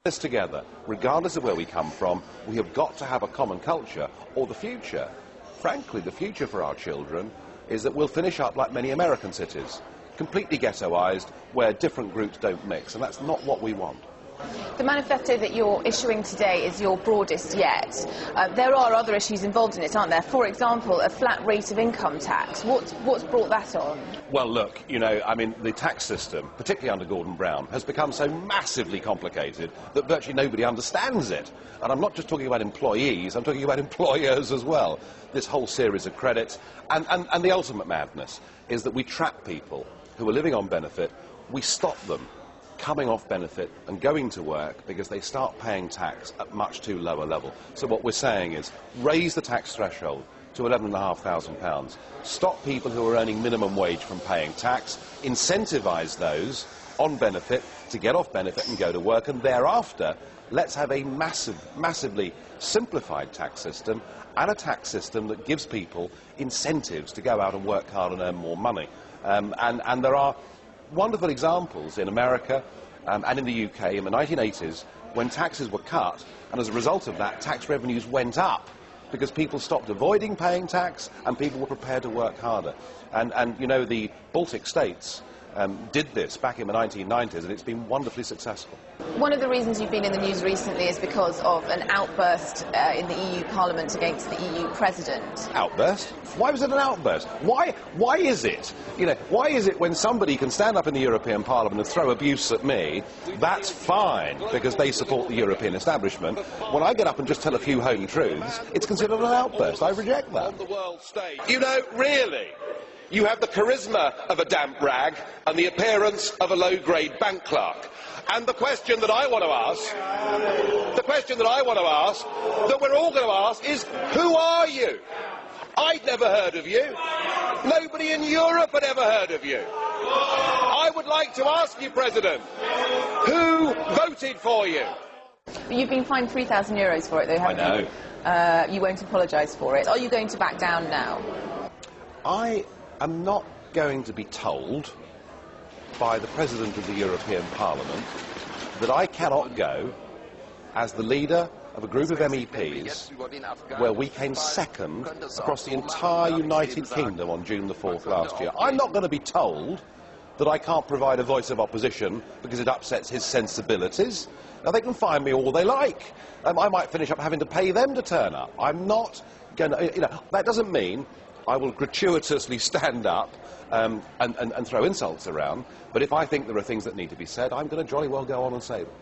This together, regardless of where we come from, we have got to have a common culture, or the future, frankly, the future for our children is that we'll finish up like many American cities, completely ghettoised, where different groups don't mix, and that's not what we want. The manifesto that you're issuing today is your broadest yet. There are other issues involved in it, aren't there? For example, a flat rate of income tax. What's brought that on? Well, look, you know, I mean, the tax system, particularly under Gordon Brown, has become so massively complicated that virtually nobody understands it. And I'm not just talking about employees, I'm talking about employers as well. This whole series of credits. And the ultimate madness is that we trap people who are living on benefit, we stop them coming off benefit and going to work because they start paying tax at much too low a level. So what we're saying is raise the tax threshold to £11,500, stop people who are earning minimum wage from paying tax, incentivise those on benefit to get off benefit and go to work, and thereafter let's have a massively simplified tax system and a tax system that gives people incentives to go out and work hard and earn more money. And there are wonderful examples in America and in the UK in the 1980s when taxes were cut, and as a result of that tax revenues went up because people stopped avoiding paying tax and people were prepared to work harder. And you know, the Baltic states did this back in the 1990s, and it's been wonderfully successful. One of the reasons you've been in the news recently is because of an outburst in the EU Parliament against the EU President. Outburst? Why was it an outburst? Why is it? You know, why is it when somebody can stand up in the European Parliament and throw abuse at me, that's fine because they support the European establishment. When I get up and just tell a few home truths, it's considered an outburst. I reject that. You know, really, you have the charisma of a damp rag and the appearance of a low-grade bank clerk. And the question that I want to ask, that we're all going to ask is, who are you? I'd never heard of you. Nobody in Europe had ever heard of you. I would like to ask you, President, who voted for you? But you've been fined €3,000 for it, though, haven't you? I know. You won't apologise for it. Are you going to back down now? I am not going to be told by the President of the European Parliament that I cannot go as the leader of a group of MEPs where we came second across the entire United Kingdom on June the 4th last year. I'm not going to be told that I can't provide a voice of opposition because it upsets his sensibilities. Now, they can find me all they like. I might finish up having to pay them to turn up. I'm not going to, you know, that doesn't mean I will gratuitously stand up and throw insults around, but if I think there are things that need to be said, I'm going to jolly well go on and say them.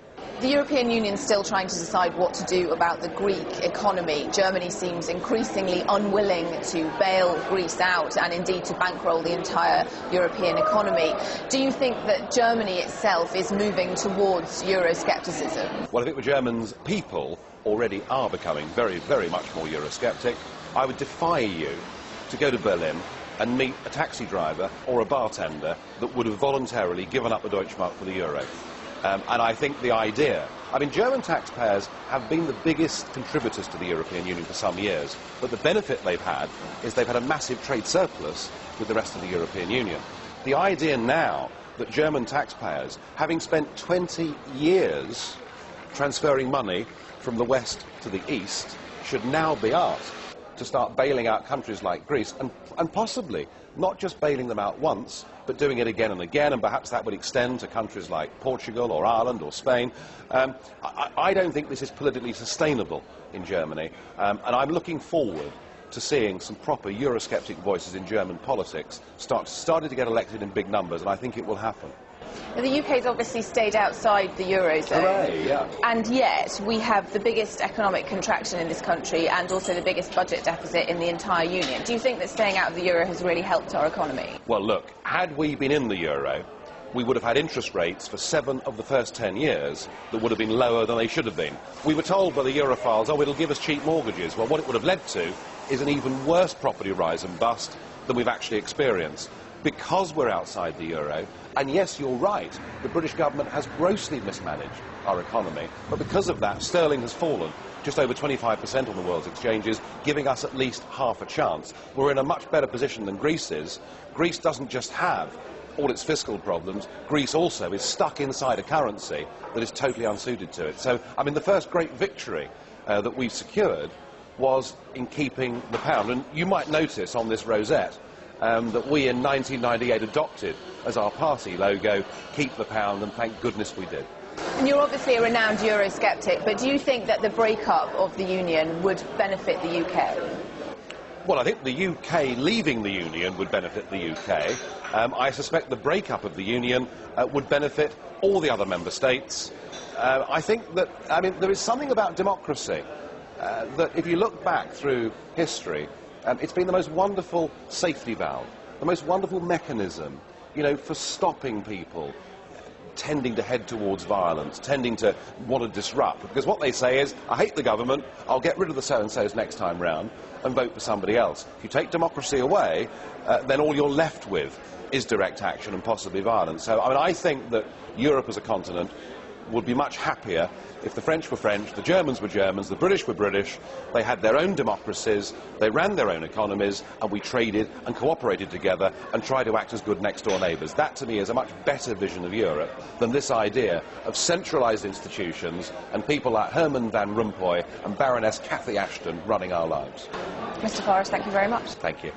The European Union's still trying to decide what to do about the Greek economy. Germany seems increasingly unwilling to bail Greece out and indeed to bankroll the entire European economy. Do you think that Germany itself is moving towards Euroscepticism? Well, I think the German people already are becoming very, very much more Eurosceptic. I would defy you to go to Berlin and meet a taxi driver or a bartender that would have voluntarily given up the Deutschmark for the euro. And I think the idea, I mean, German taxpayers have been the biggest contributors to the European Union for some years, but the benefit they've had is they've had a massive trade surplus with the rest of the European Union. The idea now that German taxpayers, having spent 20 years transferring money from the west to the east, should now be asked to start bailing out countries like Greece, and possibly not just bailing them out once, but doing it again and again, and perhaps that would extend to countries like Portugal or Ireland or Spain. I don't think this is politically sustainable in Germany, and I'm looking forward to seeing some proper Eurosceptic voices in German politics starting to get elected in big numbers, and I think it will happen. Now, the UK's obviously stayed outside the Eurozone. Hooray, yeah. And yet we have the biggest economic contraction in this country and also the biggest budget deficit in the entire Union. Do you think that staying out of the Euro has really helped our economy? Well, look, had we been in the Euro, we would have had interest rates for 7 of the first 10 years that would have been lower than they should have been. We were told by the Europhiles, oh, it'll give us cheap mortgages. Well, what it would have led to is an even worse property rise and bust than we've actually experienced. Because we're outside the euro, and yes, you're right, the British government has grossly mismanaged our economy, but because of that, sterling has fallen just over 25% on the world's exchanges, giving us at least half a chance. We're in a much better position than Greece is. Greece doesn't just have all its fiscal problems, Greece also is stuck inside a currency that is totally unsuited to it. So, I mean, the first great victory that we secured was in keeping the pound. And you might notice on this rosette that we in 1998 adopted as our party logo, keep the pound, and thank goodness we did. And you're obviously a renowned Eurosceptic, but do you think that the breakup of the Union would benefit the UK? Well, I think the UK leaving the Union would benefit the UK. I suspect the breakup of the Union would benefit all the other member states. I think that, I mean, there is something about democracy that if you look back through history, it's been the most wonderful safety valve, the most wonderful mechanism, you know, for stopping people tending to head towards violence, tending to want to disrupt. Because what they say is, I hate the government, I'll get rid of the so-and-sos next time round and vote for somebody else. If you take democracy away, then all you're left with is direct action and possibly violence. So, I mean, I think that Europe as a continent would be much happier if the French were French, the Germans were Germans, the British were British, they had their own democracies, they ran their own economies, and we traded and cooperated together and tried to act as good next-door neighbours. That, to me, is a much better vision of Europe than this idea of centralised institutions and people like Herman Van Rompuy and Baroness Cathy Ashton running our lives. Mr. Farage, thank you very much. Thank you.